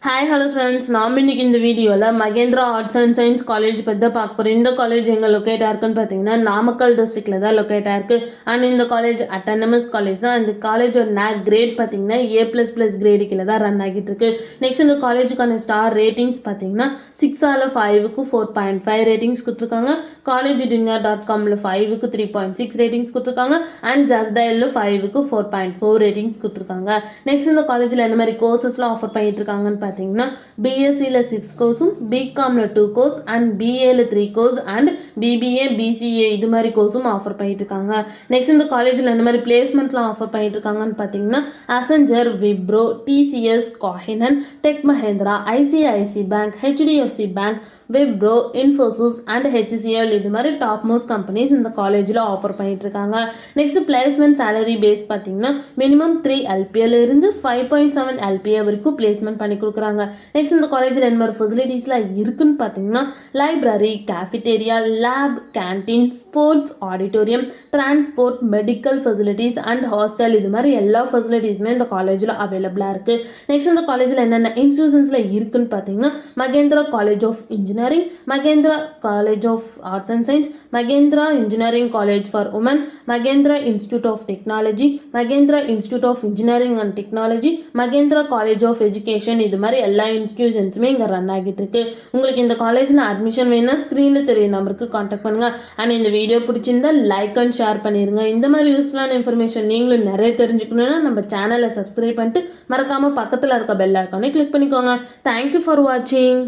Hi hello friends, நாம் இன்னைக்கு இந்த வீடியோவில் Mahendra arts and science college பற்றி தான் பார்க்க போகிறோம். இந்த காலேஜ் எங்கே லொக்கேட் ஆயிருக்குன்னு பார்த்தீங்கன்னா நாமக்கல் டிஸ்ட்ரிக்டில் தான் லொக்கேட் ஆயிருக்கு. அண்ட் இந்த காலேஜ் அட்டானமஸ் காலேஜ் தான். இந்த காலேஜோட நேக் கிரேட் பார்த்தீங்கன்னா A++ கிரேடு கீழே தான் ரன் ஆகிட்டு இருக்கு. நெக்ஸ்ட் இந்த காலேஜுக்கான ஸ்டார் ரேட்டிங்ஸ் பார்த்தீங்கன்னா 6/5க்கு 4.5 ரேட்டிங்ஸ் கொடுத்துருக்காங்க. collegedindia.comல 5க்கு 3.6 ரேட்டிங்ஸ் கொடுத்துருக்காங்க. அண்ட் ஜஸ்டயலில் 5க்கு 4.4 ரேட்டிங்ஸ் கொடுத்துருக்காங்க. நெக்ஸ்ட் இந்த காலேஜில் என்ன மாதிரி கோர்சஸ்லாம் ஆஃபர் பண்ணிட்டு இருக்காங்கன்னு பார்த்தீங்கன்னா பிஎஸ்சியில் 6 கோர்ஸும், பிகாமில் 2 கோர்ஸ் அண்ட் பிஏல 3 கோர்ஸ் அண்ட் பிபிஏ பிசிஏ இது மாதிரி கோர்ஸும் ஆஃபர் பண்ணிட்டு இருக்காங்க. நெக்ஸ்ட் இந்த காலேஜில் என்ன மாதிரி பிளேஸ்மெண்ட்லாம் ஆஃபர் பண்ணிட்டு இருக்காங்கன்னு பார்த்தீங்கன்னா அசென்ஜர், விப்ரோ, டிசிஎஸ், காஹினன், tech Mahindra, ICICI bank, HDFC bank, Wipro, Infosys and HCL இது மாதிரி டாப் மோஸ்ட் கம்பெனிஸ் இந்த காலேஜில் ஆஃபர் பண்ணிட்டு இருக்காங்க. நெக்ஸ்ட் பிளேஸ்மெண்ட் சேலரி பேஸ் பார்த்தீங்கன்னா மினிமம் 3 LPA இருந்து 5.7 LPA வரைக்கும் பிளேஸ்மெண்ட் பண்ணி கொடுக்குறாங்க. நெக்ஸ்ட் இந்த காலேஜில் என்ன மாதிரி ஃபெசிலிட்டிஸ்லாம் இருக்குன்னு பார்த்தீங்கன்னா library, cafeteria, lab, canteen, sports, auditorium, transport, medical facilities and hostel இது மாதிரி எல்லா ஃபெசிலிட்டிஸுமே இந்த காலேஜில் அவைலபிளாக இருக்குது. நெக்ஸ்ட் இந்த காலேஜில் என்னென்ன இன்ஸ்டியூஷன்ஸில் இருக்குன்னு பார்த்தீங்கன்னா Mahendra college of engineering, Mahendra college of arts and science, Mahendra engineering college for women, Mahendra institute of technology, Mahendra institute of engineering and technology, Mahendra college of education இது மாதிரி எல்லா இன்ஸ்டியூஷன்ஸுமே இங்கே ரன் ஆகிட்டு இருக்கு. உங்களுக்கு இந்த காலேஜில் அட்மிஷன் வேணும்னா ஸ்க்ரீனில் தெரிய நம்பருக்கு காண்டாக்ட் பண்ணுங்கள். அண்ட் இந்த வீடியோ பிடிச்சிருந்தா லைக் அண்ட் ஷேர் பண்ணிடுங்க. இந்த மாதிரி யூஸ்ஃபுல்லான இன்ஃபர்மேஷன் நீங்களும் நிறைய தெரிஞ்சுக்கணுன்னா நம்ம சேனலை சப்ஸ்கிரைப் பண்ணிட்டு மறக்காமல் பக்கத்தில் இருக்க பெல் ஐக்கானை கிளிக் பண்ணிக்கோங்க. தேங்க்யூ ஃபார் வாட்சிங்.